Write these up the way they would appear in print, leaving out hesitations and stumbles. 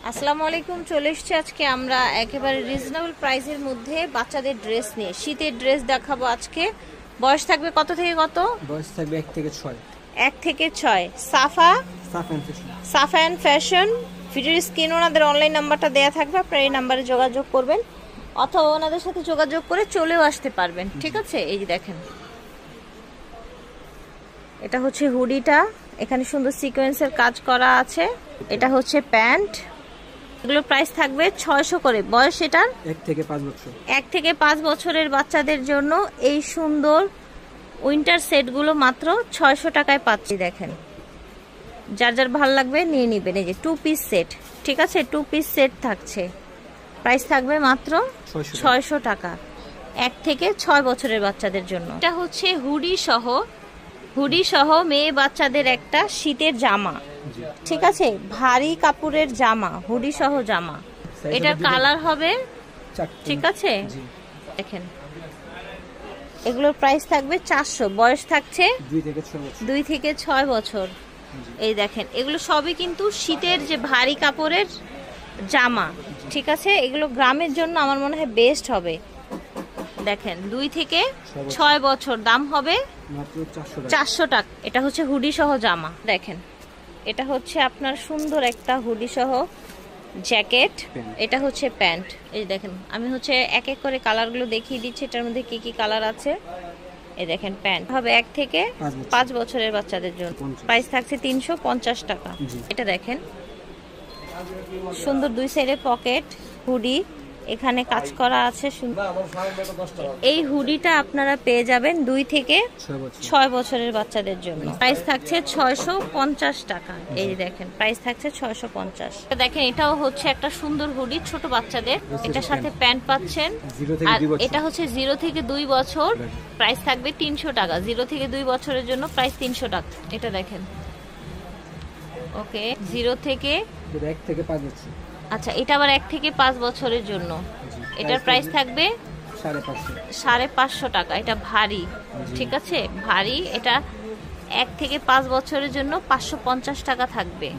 আসসালামু আলাইকুম, চলে এসেছি আজকে আমরা একেবারে রিজনেবল প্রাইসের মধ্যে বাচ্চাদের ড্রেস নিয়ে। শীতের ড্রেস দেখাবো আজকে। বয়স থাকবে কত থেকে কত? বয়স থাকবে 1 থেকে 6। 1 থেকে 6। সাফা এন্ড ফ্যাশন। ভিডিওর স্ক্রিনে ওনাদের অনলাইন নাম্বারটা দেয়া থাকবে, আপনারা এই নাম্বারে যোগাযোগ করবেন অথবা ওনাদের সাথে যোগাযোগ করে চলেও আসতে পারবেন। ঠিক আছে, এই যে দেখেন, এটা হচ্ছে হুডিটা, এখানে সুন্দর সিকোয়েন্সের কাজ করা আছে। এটা হচ্ছে প্যান্ট, এগুলোর প্রাইস থাকবে 600 করে। বয়স এটার 1 থেকে 5 বছর। 1 থেকে 5 বছরের বাচ্চাদের জন্য এই সুন্দর উইন্টার সেটগুলো মাত্র 600 টাকায় পাচ্ছি। দেখেন, যার যার ভালো লাগবে নিয়ে নেবেন। এই যে 2 পিস সেট, ঠিক আছে, 2 পিস সেট থাকছে। প্রাইস থাকবে মাত্র 600 টাকা 1 থেকে 6 বছরের বাচ্চাদের জন্য। এটা হচ্ছে হুডি সহ মেয়ে বাচ্চাদের একটা শীতের জামা, ঠিক আছে, ভারী কাপড়ের জামা, হুডি সহ জামা। এটার কালার হবে, ঠিক আছে, দেখেন এগুলোর প্রাইস থাকবে 400। বয়স থাকছে 2 থেকে 6 বছর। এই দেখেন, এগুলো সবই কিন্তু শীতের যে ভারী কাপড়ের জামা, ঠিক আছে। এগুলো গ্রামের জন্য আমার মনে হয় বেস্ট হবে। দেখেন, 2 থেকে 6 বছর, দাম হবে মাত্র 400 টাকা। এটা হচ্ছে হুডি সহ জামা। দেখেন, এটা হচ্ছে আপনার সুন্দর একটা হুডি সহ জ্যাকেট, এটা হচ্ছে প্যান্ট। এই দেখেন, আমি হচ্ছে এক এক করে কালারগুলো দেখিয়ে দিচ্ছি, এটার মধ্যে কি কি কালার আছে। এই দেখেন, প্যান্ট হবে 1 থেকে 5 বছরের বাচ্চাদের জন্য। প্রাইস থাকছে 350 টাকা। এটা দেখেন, সুন্দর 2 সাইডে পকেট হুডি, এখানে কাজ করা আছে। এই হুডিটা আপনারা পেয়ে যাবেন 2 থেকে 6 বছরের বাচ্চাদের জন্য। প্রাইস থাকছে 650 টাকা। এই দেখেন, প্রাইস থাকছে 650। দেখেন, এটাও হচ্ছে একটা সুন্দর হুডি ছোট বাচ্চাদের, এটার সাথে প্যান্ট পাচ্ছেন। আর এটা হচ্ছে 0 থেকে 2 বছর, প্রাইস থাকবে 300 টাকা। 0 থেকে 2 বছরের জন্য প্রাইস 300 টাকা। এটা দেখেন, ওকে, 0 থেকে 1 থেকে 5 বছর। আচ্ছা, এটা আবার 1 থেকে 5 বছরের জন্য। এটার প্রাইস থাকবে 550 টাকা। এটা ভারী, ঠিক আছে, ভারী। এটা 1 থেকে 5 বছরের জন্য 550 টাকা থাকবে।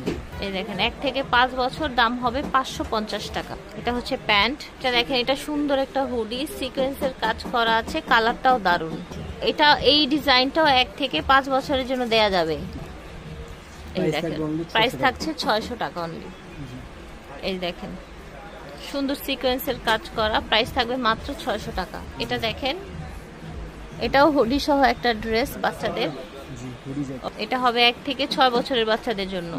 এই দেখেন, 1 থেকে 5 বছর, দাম হবে 550 টাকা। এটা হচ্ছে প্যান্ট। এটা দেখেন, এটা সুন্দর একটা হুডি, সিকোয়েন্সের কাজ করা আছে, কালারটাও দারুণ। এটা এই ডিজাইনটাও 1 থেকে 5 বছরের জন্য দেয়া যাবে। এই দেখেন, প্রাইস থাকছে 600 টাকা অনলি। এই দেখেন, সুন্দর সিকোয়েন্সের কাজ করা, প্রাইস থাকবে মাত্র 600 টাকা। এটা দেখেন, এটাও হুডি সহ একটা ড্রেস বাচ্চাদের। এটা হবে 1 থেকে 6 বছরের বাচ্চাদের জন্য।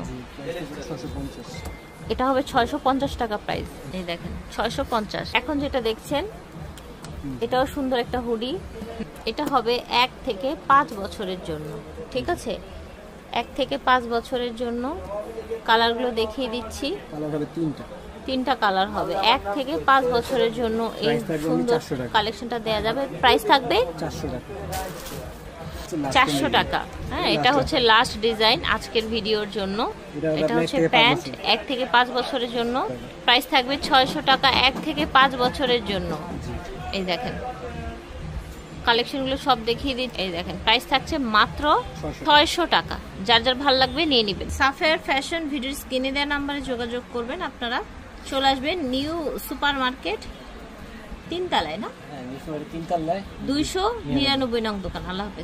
এটা হবে 650 টাকা প্রাইস। এই দেখেন, 650। এখন যেটা দেখছেন, এটাও সুন্দর একটা হুডি। এটা হবে 1 থেকে 5 বছরের জন্য, ঠিক আছে, 1 থেকে 5 বছরের জন্য। কালারগুলো দেখিয়ে দিচ্ছি, তিনটা কালার হবে। 1 থেকে 5 বছরের জন্য এই সুন্দর কালেকশনটা দেয়া যাবে। প্রাইস থাকবে 400 টাকা। হ্যাঁ, এটা হচ্ছে লাস্ট ডিজাইন আজকের ভিডিওর জন্য। এটা হচ্ছে প্যান্ট, 1 থেকে 5 বছরের জন্য। প্রাইস থাকবে 600 টাকা 1 থেকে 5 বছরের জন্য। এই দেখেন, কালেকশনগুলো সব দেখিয়ে দিই। এই দেখেন, প্রাইস থাকছে মাত্র 600 টাকা। যার যার ভালো লাগবে নিয়ে নেবেন। সাফায়ার ফ্যাশন, ভিডিওর স্ক্রিনে দেওয়া নাম্বারে যোগাযোগ করবেন। আপনারা চলে আসবেন নিউ সুপার মার্কেট 3 তলায়, না 3 তলায় 299 নং দোকান। আল্লাহ হাফেজ।